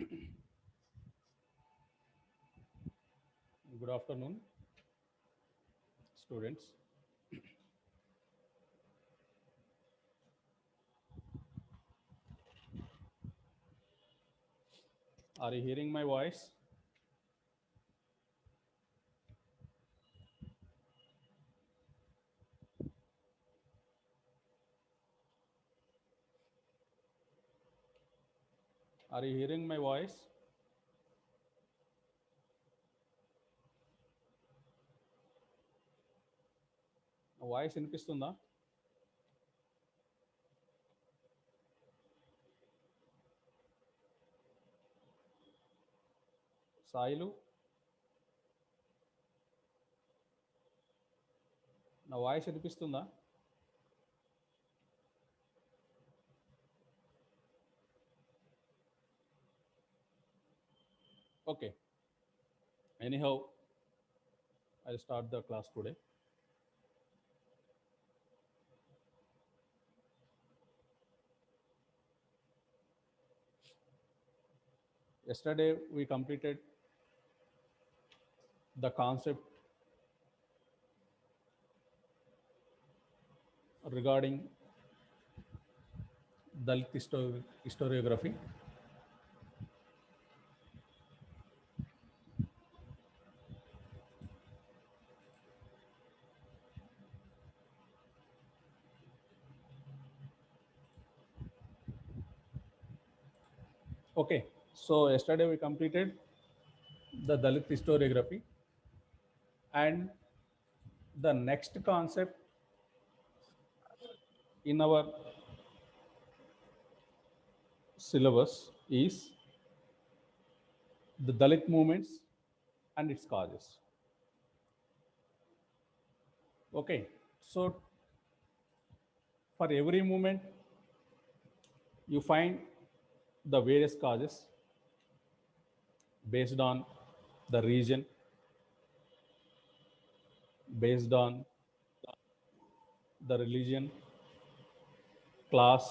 Good afternoon, students. Are you hearing my voice? Are you hearing my voice? Voice వినిపిస్తుందా? సాయిలు, నా voice వినిపిస్తుందా? Okay. Anyhow, I'll start the class today. Yesterday, we completed the concept regarding Dalit historiography. Okay, so yesterday we completed the Dalit historiography, and the next concept in our syllabus is the Dalit movements and its causes. Okay, so for every movement, you find the various causes based on the region, based on the religion, class,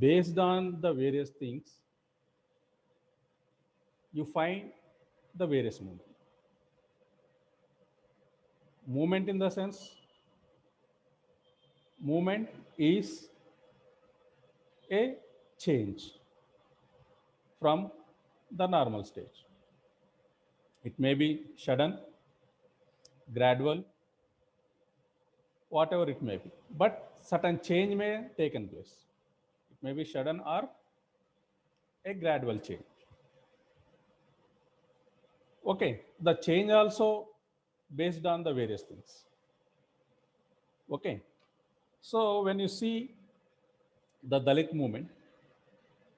based on the various things, you find the various movement. Movement in the sense, movement is a change from the normal stage. It may be sudden, gradual, whatever it may be, but certain change may taken place. It may be sudden or a gradual change. Okay, the change also based on the various things. Okay, so when you see the Dalit movement,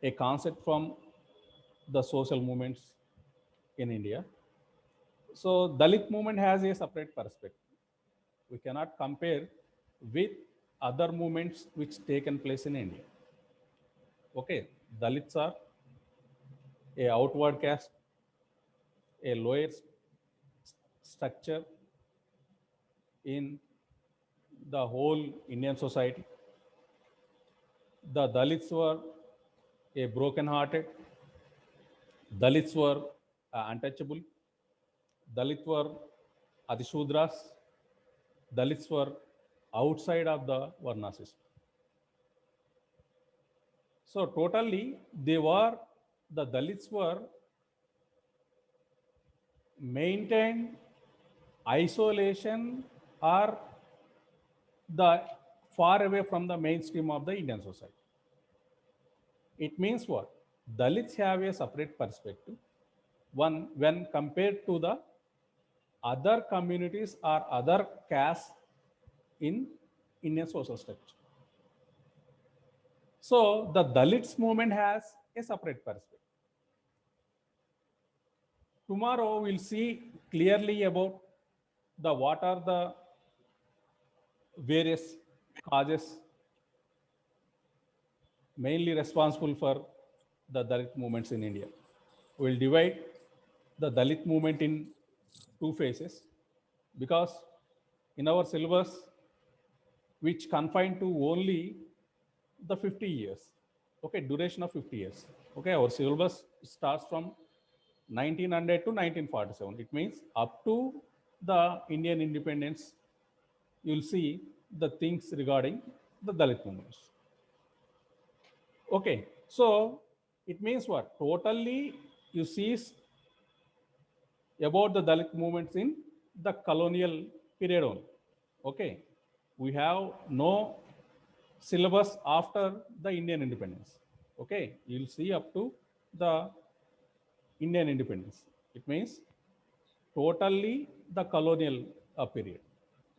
a concept from the social movements in India. So Dalit movement has a separate perspective. We cannot compare with other movements which taken place in India. Okay, Dalits are a outward caste, a lower structure in the whole Indian society. The Dalits were a broken-hearted. Dalits were untouchable. Dalits were Adishudras. Dalits were outside of the Varna system. So totally, the Dalits were maintained isolation or the far away from the mainstream of the Indian society. It means what? Dalits have a separate perspective when compared to the other communities or other castes in Indian social structure. So the Dalits movement has a separate perspective. Tomorrow we'll see clearly about what are the various causes mainly responsible for the Dalit movements in India. We'll divide the Dalit movement in two phases because in our syllabus, which confined to only the 50 years, Okay, duration of 50 years. Okay, our syllabus starts from 1900 to 1947. It means up to the Indian independence, you'll see the things regarding the Dalit movements. Okay, so it means what? Totally you see about the Dalit movements in the colonial period only. Okay, we have no syllabus after the Indian independence. Okay, you'll see up to the Indian independence. It means totally the colonial period.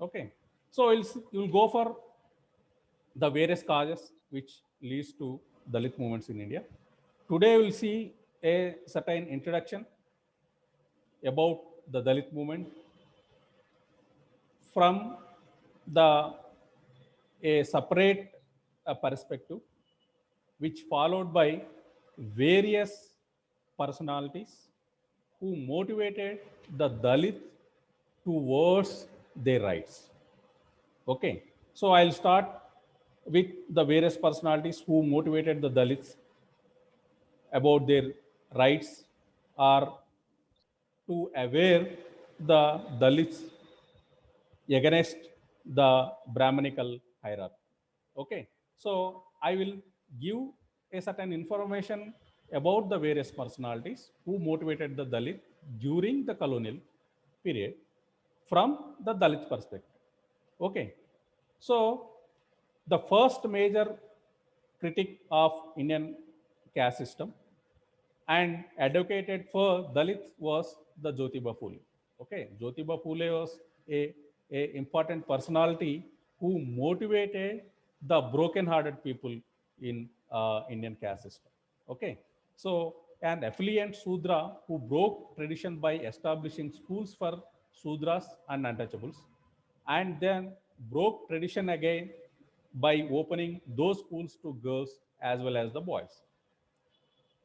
Okay, so you'll go for the various causes which leads to Dalit movements in India. Today we'll see a certain introduction about the Dalit movement from the a separate perspective, which followed by various personalities who motivated the Dalit towards their rights. Okay, so I'll start with the various personalities who motivated the Dalits about their rights or to aware the Dalits against the Brahmanical hierarchy. Okay, so I will give a certain information about the various personalities who motivated the Dalit during the colonial period from the Dalit perspective. Okay, so the first major critic of Indian caste system and advocated for Dalits was the Jyotiba Phule. Okay, Jyotiba Phule was a important personality who motivated the broken-hearted people in Indian caste system. Okay, so an affluent Sudra who broke tradition by establishing schools for Sudras and untouchables, and then broke tradition again by opening those schools to girls as well as the boys.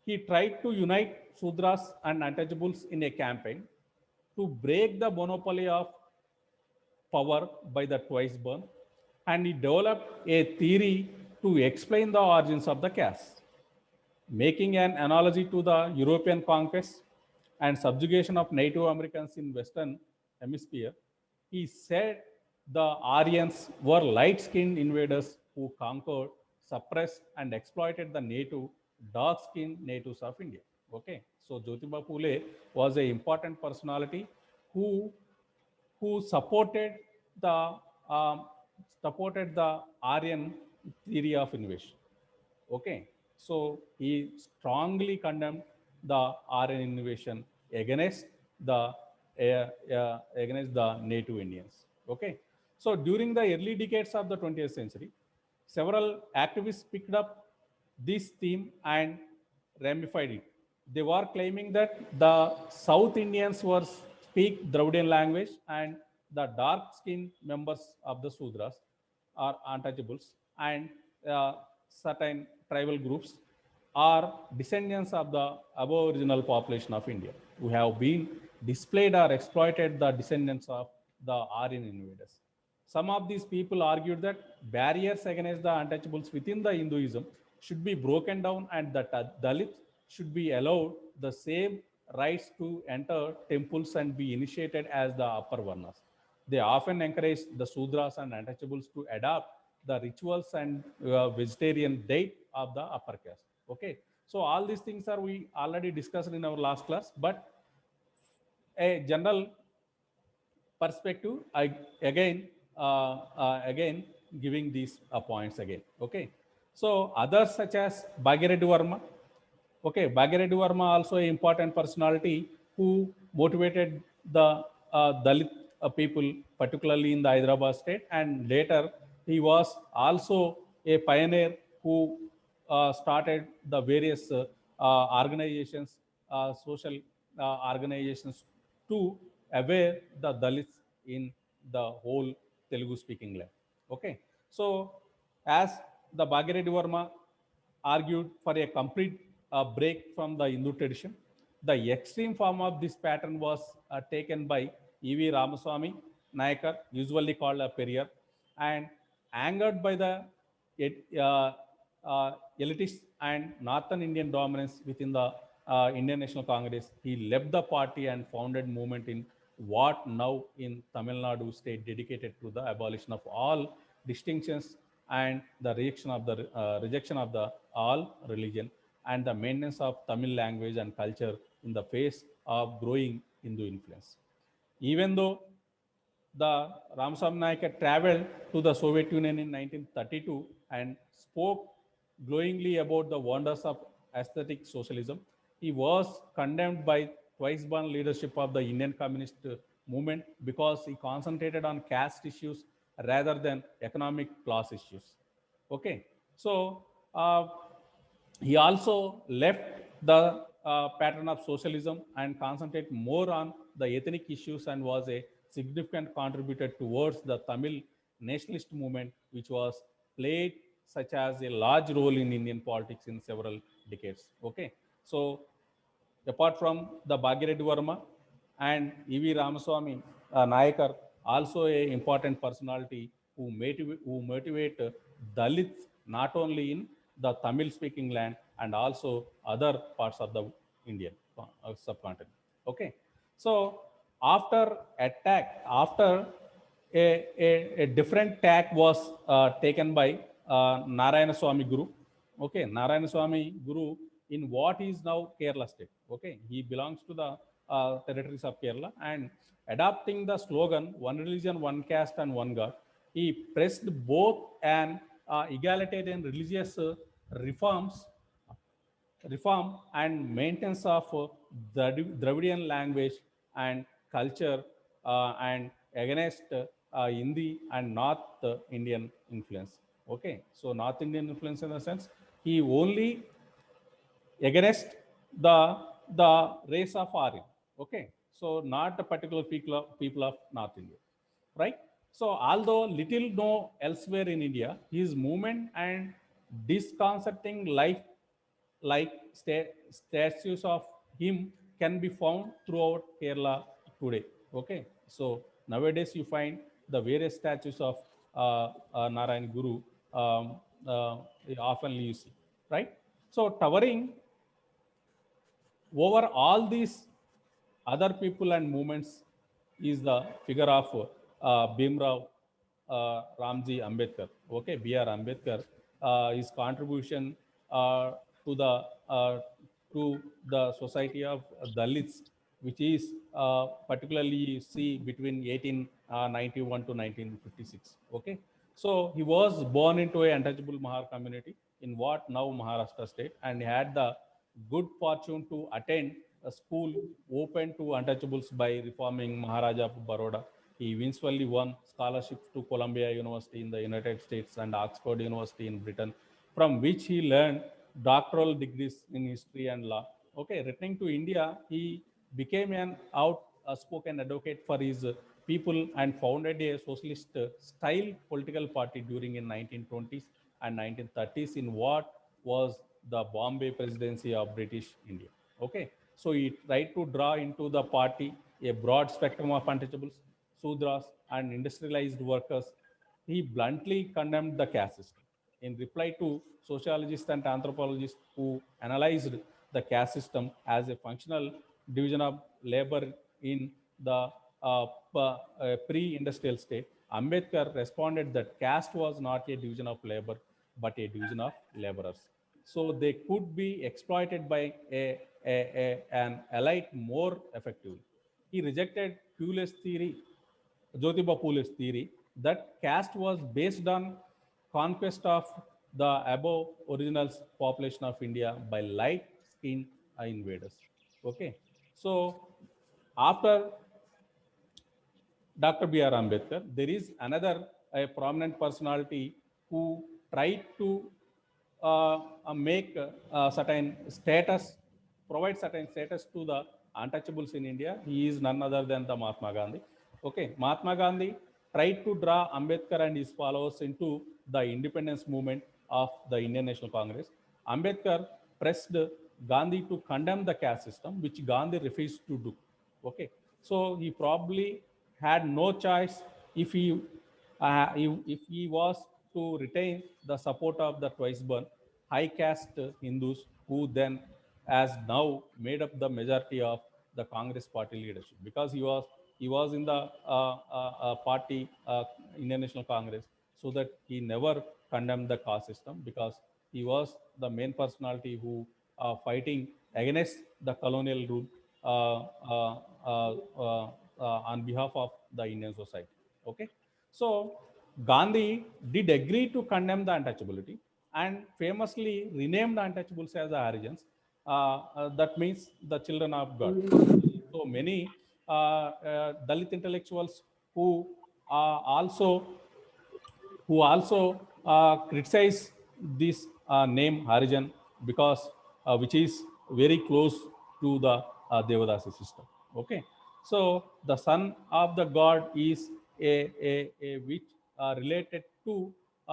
He tried to unite Sudras and untouchables in a campaign to break the monopoly of power by the twice born, and he developed a theory to explain the origins of the caste, making an analogy to the European conquest and subjugation of Native Americans in Western Hemisphere. He said the Aryans were light-skinned invaders who conquered, suppressed, and exploited the native dark-skinned natives of India. Okay, so Jyotiba Phule was an important personality who who the um, supported the Aryan theory of invasion. Okay, so he strongly condemned the Aryan invasion against the native Indians. Okay, so during the early decades of the 20th century, several activists picked up this theme and ramified it. They were claiming that the South Indians were speak Dravidian language and the dark-skinned members of the Sudras are untouchables, and certain tribal groups are descendants of the aboriginal population of India who have been displayed or exploited the descendants of the Aryan invaders. Some of these people argued that barriers against the untouchables within the Hinduism should be broken down and that Dalits should be allowed the same rights to enter temples and be initiated as the upper varnas. They often encourage the Sudras and untouchables to adopt the rituals and vegetarian diet of the upper caste. Okay, so all these things are we already discussed in our last class, but a general perspective, I again giving these points again. Okay, so others such as Bhagirathi Varma. Okay, Bhagirathi Varma also an important personality who motivated the Dalit people, particularly in the Hyderabad state, and later he was also a pioneer who started the various organizations, social organizations to aware the Dalits in the whole Telugu speaking land. Okay, so as the Bhagirathi Varma argued for a complete break from the Hindu tradition, the extreme form of this pattern was taken by E.V. Ramaswamy Nayakar, usually called a Periyar, and angered by the uh, elitist and Northern Indian dominance within the Indian National Congress. He left the party and founded movement in what now in Tamil Nadu state dedicated to the abolition of all distinctions and the rejection of the all religion and the maintenance of Tamil language and culture in the face of growing Hindu influence. Even though the Ramaswamy Naik traveled to the Soviet Union in 1932 and spoke glowingly about the wonders of aesthetic socialism. He was condemned by twice-born leadership of the Indian Communist movement because he concentrated on caste issues rather than economic class issues. Okay, so he also left the pattern of socialism and concentrate more on the ethnic issues and was a significant contributor towards the Tamil nationalist movement, which was played such as a large role in Indian politics in several decades. Okay, so apart from the Bhagireddy Verma and E.V. Ramaswamy Nayakar, also a important personality who motivate Dalits not only in the Tamil speaking land and also other parts of the Indian subcontinent. Okay, so after a different tack was taken by Narayana Swami Guru. Okay, Narayana Swami Guru in what is now Kerala state. Okay, he belongs to the territories of Kerala and adopting the slogan "One religion, one caste, and one God." He pressed both an egalitarian religious reforms reform and maintenance of the Dravidian language and culture and against Hindi and North Indian influence. Okay, so North Indian influence in the sense he only against the the race of Aryan. Okay, so not a particular people of North India, right? So although little known elsewhere in India, his movement and disconcerting life like statues of him can be found throughout Kerala today. Okay, so nowadays you find the various statues of Narayan Guru um, uh, often you see, right? So towering over all these other people and movements is the figure of Bhimrao Ramji Ambedkar. Okay, B.R. Ambedkar, his contribution uh, to the uh, to the society of Dalits, which is particularly see between 1891 to 1956. Okay, so he was born into a untouchable Mahar community in what now Maharashtra state, and he had the good fortune to attend a school open to untouchables by reforming Maharaja of Baroda. He eventually won scholarships to Columbia University in the United States and Oxford University in Britain, from which he learned doctoral degrees in history and law. Okay, returning to India, he became an outspoken advocate for his people and founded a socialist style political party during in 1920s and 1930s in what was the Bombay presidency of British India. Okay, so he tried to draw into the party a broad spectrum of untouchables, Sudras, and industrialized workers. He bluntly condemned the caste system. In reply to sociologists and anthropologists who analyzed the caste system as a functional division of labor in the pre-industrial state, Ambedkar responded that caste was not a division of labor, but a division of laborers. So they could be exploited by an elite more effectively. He rejected Pule's theory, Jyotiba Phule's theory, that caste was based on conquest of the above original population of India by light-skinned invaders. Okay, so after Dr. B.R. Ambedkar, there is another a prominent personality who tried to make certain status, provide certain status to the untouchables in India. He is none other than the Mahatma Gandhi. Okay, Mahatma Gandhi tried to draw Ambedkar and his followers into the independence movement of the Indian National Congress. Ambedkar pressed Gandhi to condemn the caste system, which Gandhi refused to do. Okay, so he probably had no choice if if he was to retain the support of the twice born. high caste Hindus who then has now made up the majority of the Congress party leadership, because he was in the party, Indian National Congress, so that he never condemned the caste system, because he was the main personality who fighting against the colonial rule, uh, uh, uh, uh, on behalf of the Indian society. Okay, so Gandhi did agree to condemn the untouchability and famously renamed the untouchables as the Harijans. That means the children of God. So many Dalit intellectuals who also criticize this name Harijan, because which is very close to the Devadasi system. Okay, so the son of the god is a which related to a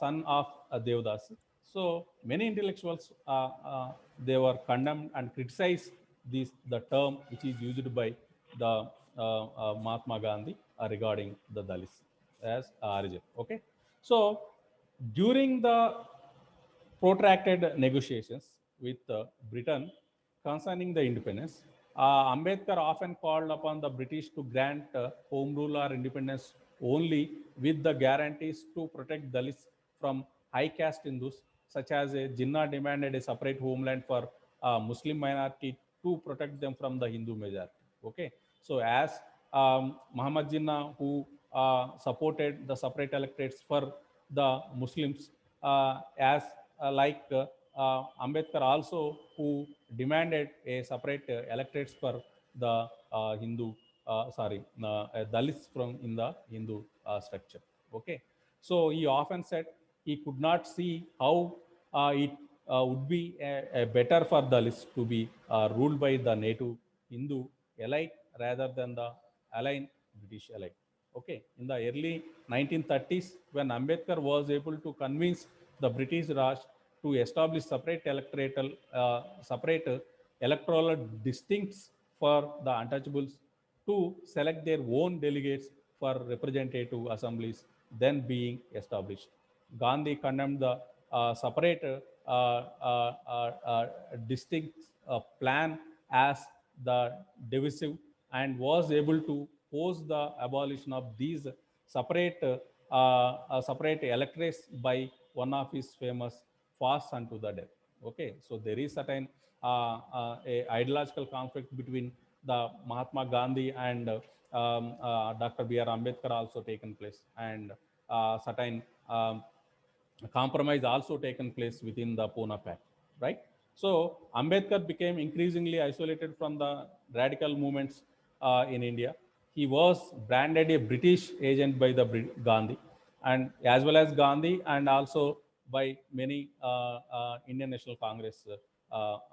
son of Devadasi. So many intellectuals they were condemned and criticized this the term which is used by the Mahatma Gandhi regarding the Dalits as origin. Okay, so during the protracted negotiations with Britain concerning the independence, Ambedkar often called upon the British to grant home rule or independence only with the guarantees to protect Dalits from high caste Hindus, such as Jinnah demanded a separate homeland for Muslim minority to protect them from the Hindu majority. Okay, so as Muhammad Jinnah, who supported the separate electorates for the Muslims, as Ambedkar also, who demanded a separate electorates for the Dalits from in the Hindu structure. Okay, so he often said he could not see how it would be a better for Dalits to be ruled by the native Hindu elite rather than the aligned British elite. Okay, in the early 1930s, when Ambedkar was able to convince the British Raj to establish separate electoral districts for the untouchables to select their own delegates for representative assemblies then being established. Gandhi condemned the separate distinct plan as the divisive, and was able to pose the abolition of these separate electorates by one of his famous fasts unto the death. Okay, so there is certain a ideological conflict between the Mahatma Gandhi and Dr. B.R. Ambedkar also taken place, and certain compromise also taken place within the Pune Pact, right? So Ambedkar became increasingly isolated from the radical movements in India. He was branded a British agent by the Gandhi, and as well as Gandhi, and also by many Indian National Congress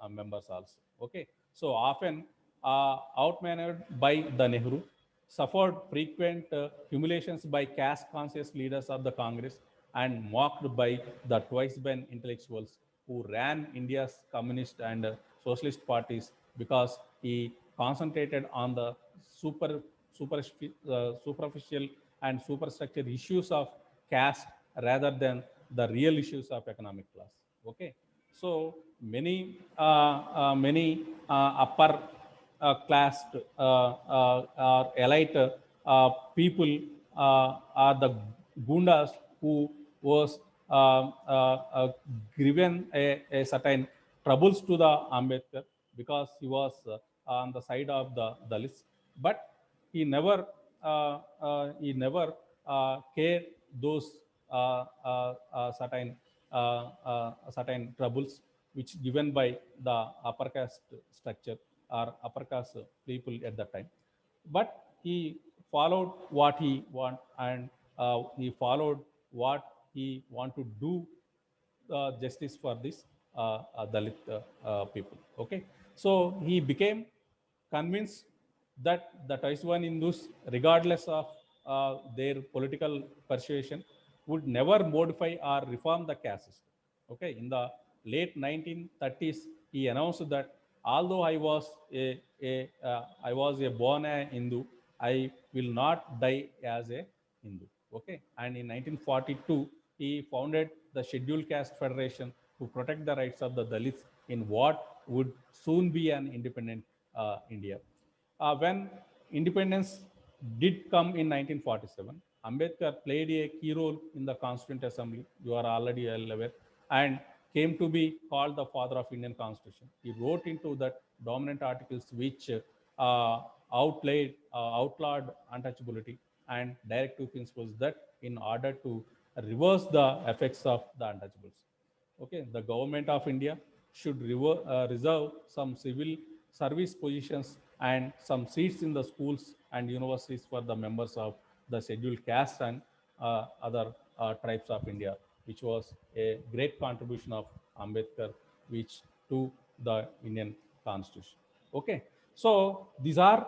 members also. Okay, so often outmaneuvered by the Nehru, suffered frequent humiliations by caste-conscious leaders of the Congress, and mocked by the twice-born intellectuals who ran India's communist and socialist parties, because he concentrated on the super, superficial and superstructure issues of caste rather than the real issues of economic class. Okay, so many upper class or elite people are the gundas who was given a certain troubles to the Ambedkar, because he was on the side of the Dalits, but he never cared those certain troubles which given by the upper caste structure or upper caste people at that time. But he followed what he want, and he followed what he want to do justice for this Dalit people. Okay, so he became convinced that the Taiswan Hindus, regardless of their political persuasion, would never modify or reform the caste system. Okay, in the late 1930s, he announced that although I was a born a Hindu, I will not die as a Hindu. Okay, and in 1942, he founded the Scheduled Caste Federation to protect the rights of the Dalits in what would soon be an independent India. When independence did come in 1947, Ambedkar played a key role in the Constituent Assembly, you are already well aware, and came to be called the father of Indian Constitution. He wrote into that dominant articles which outlawed untouchability and directive principles that in order to reverse the effects of the untouchables. Okay, the government of India should reserve some civil service positions and some seats in the schools and universities for the members of the scheduled caste and other tribes of India, which was a great contribution of Ambedkar, which to the Indian Constitution. Okay, so these are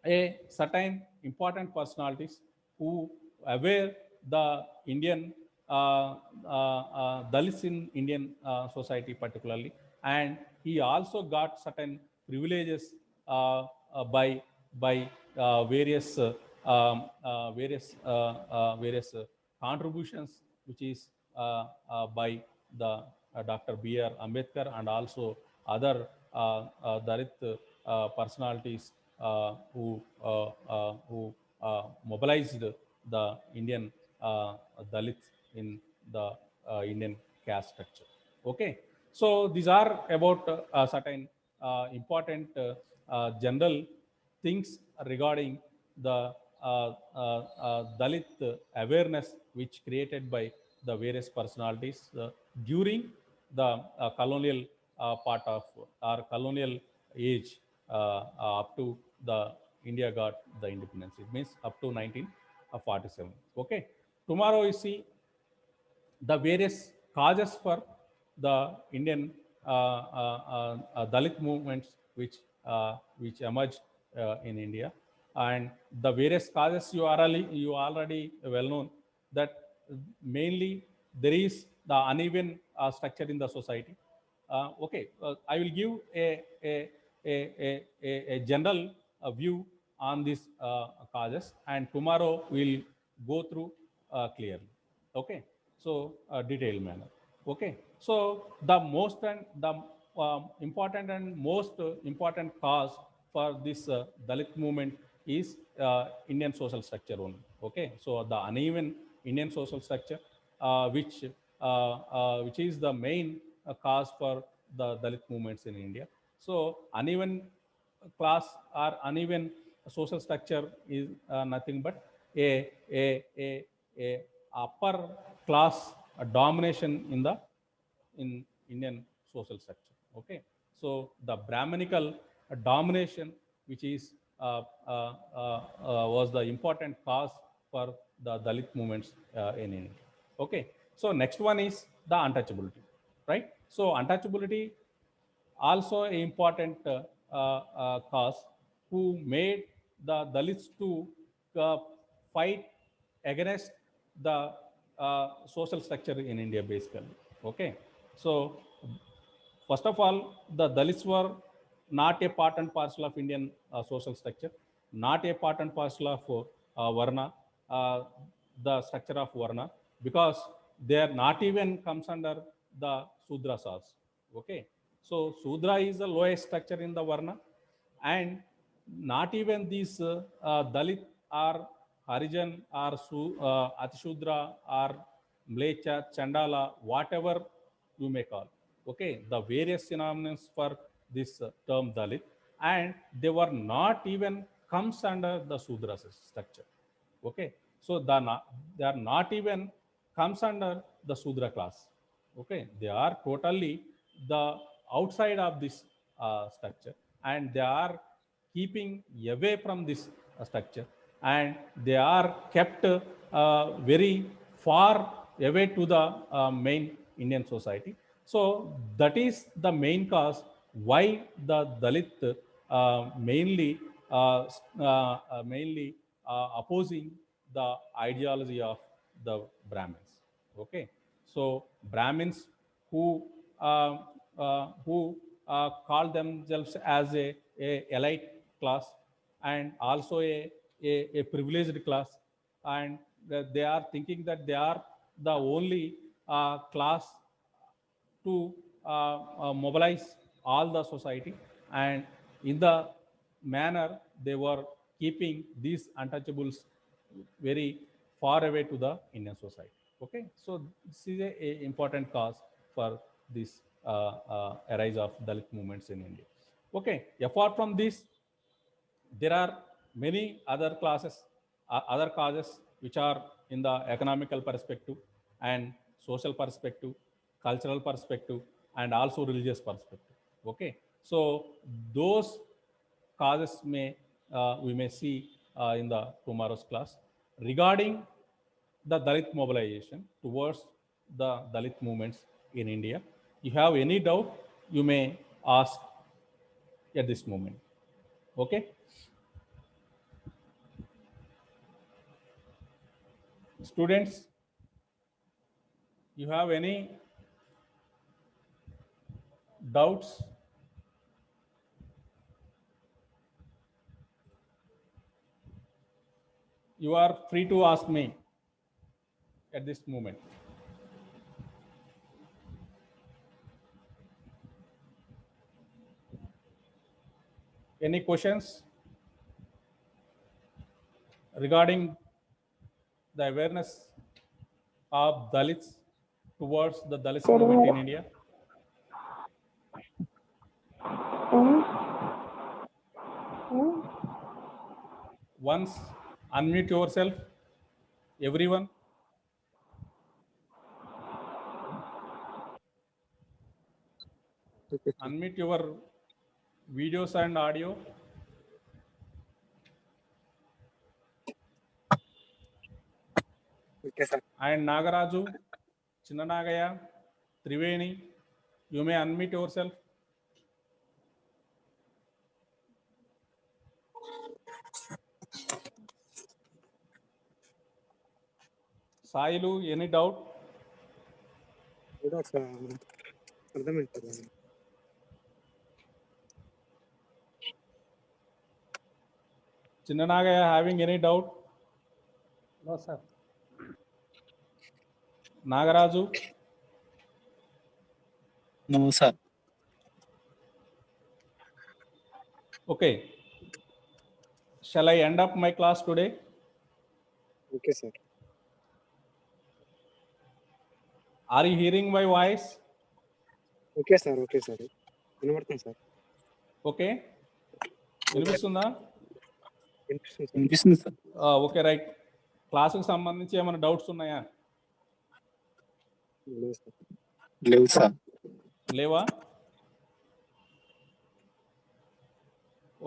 a certain important personalities who aware the Indian Dalits in Indian society particularly, and he also got certain privileges by various contributions, which is by the Dr. B.R. Ambedkar and also other Dalit personalities who mobilized the Indian Dalits in the Indian caste structure. Okay, so these are about certain important general things regarding the Dalit awareness which created by the various personalities during the colonial part of our colonial age up to the India got the independence. It means up to 1947. Okay. Tomorrow you see the various causes for the Indian Dalit movements which emerged in India, and the various causes you already well known that mainly there is the uneven structure in the society. Okay, I will give a general view on these causes, and tomorrow we'll go through clearly. Okay, so detailed manner. Okay, so the most and the important and most important cause for this Dalit movement is Indian social structure only. Okay, so the uneven Indian social structure, which is the main cause for the Dalit movements in India. So uneven class or uneven social structure is nothing but a upper class domination in Indian social structure. Okay, so the Brahminical domination, which is was the important cause for the Dalit movements in India. Okay, so next one is the untouchability, right? So untouchability also an important cause who made the Dalits to uh, fight against the social structure in India, basically. Okay, so first of all, the Dalits were not a part and parcel of Indian social structure, not a part and parcel of Varna, uh, the structure of Varna, because they are not even comes under the Sudras also. Okay, so Sudra is the lowest structure in the Varna, and not even these Dalit or Harijan or Atishudra or Mlecha, Chandala, whatever you may call. Okay, the various synonyms for this term Dalit, and they were not even comes under the Sudra structure. Okay, so they are not even comes under the Sudra class. Okay, they are totally the outside of this structure, and they are keeping away from this structure, and they are kept very far away to the main Indian society. So that is the main cause why the Dalit mainly opposing the ideology of the Brahmins. Okay, so Brahmins who call themselves as a elite class and also a privileged class, and they are thinking that they are the only class to mobilize all the society, and in the manner they were keeping these untouchables very far away to the Indian society. Okay, so this is a important cause for this arise of Dalit movements in India. Okay, apart from this, there are many other classes, other causes which are in the economical perspective and social perspective, cultural perspective, and also religious perspective. Okay, so those causes may we may see in the tomorrow's class regarding the Dalit mobilization towards the Dalit movements in India. You have any doubt, you may ask at this moment. Okay. Students, you have any doubts? You are free to ask me at this moment. Any questions regarding the awareness of Dalits towards the Dalit movement in India? Once unmute yourself, everyone. Unmute your videos and audio. Okay, sir. And Nagaraju, Chinnanagaya, Triveni, you may unmute yourself. Sailu, any doubt? Chinnanagaya having any doubt? No, sir. Nagaraju? No, sir. Okay. Shall I end up my class today? Okay, sir. Are you hearing my voice? Okay, sir. Okay, sir. Sir. Okay. వినిపిస్తుందా? వినిపిస్తుంది sir. Okay right. క్లాసుకు సంబంధించి ఏమైనా doubts ఉన్నాయా? లేవు sir. లేవా?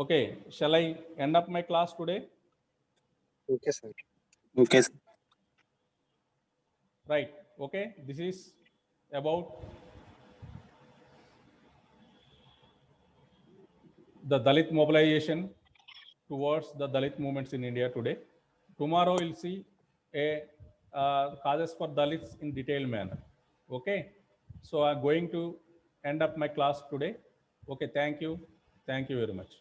Okay. Shall I end up my class today? Okay, sir. Okay, sir. Right. Okay. This is about the Dalit mobilization towards the Dalit movements in India today. Tomorrow we'll see a causes for Dalits in detailed manner. Okay. So I'm going to end up my class today. Okay. Thank you. Thank you very much.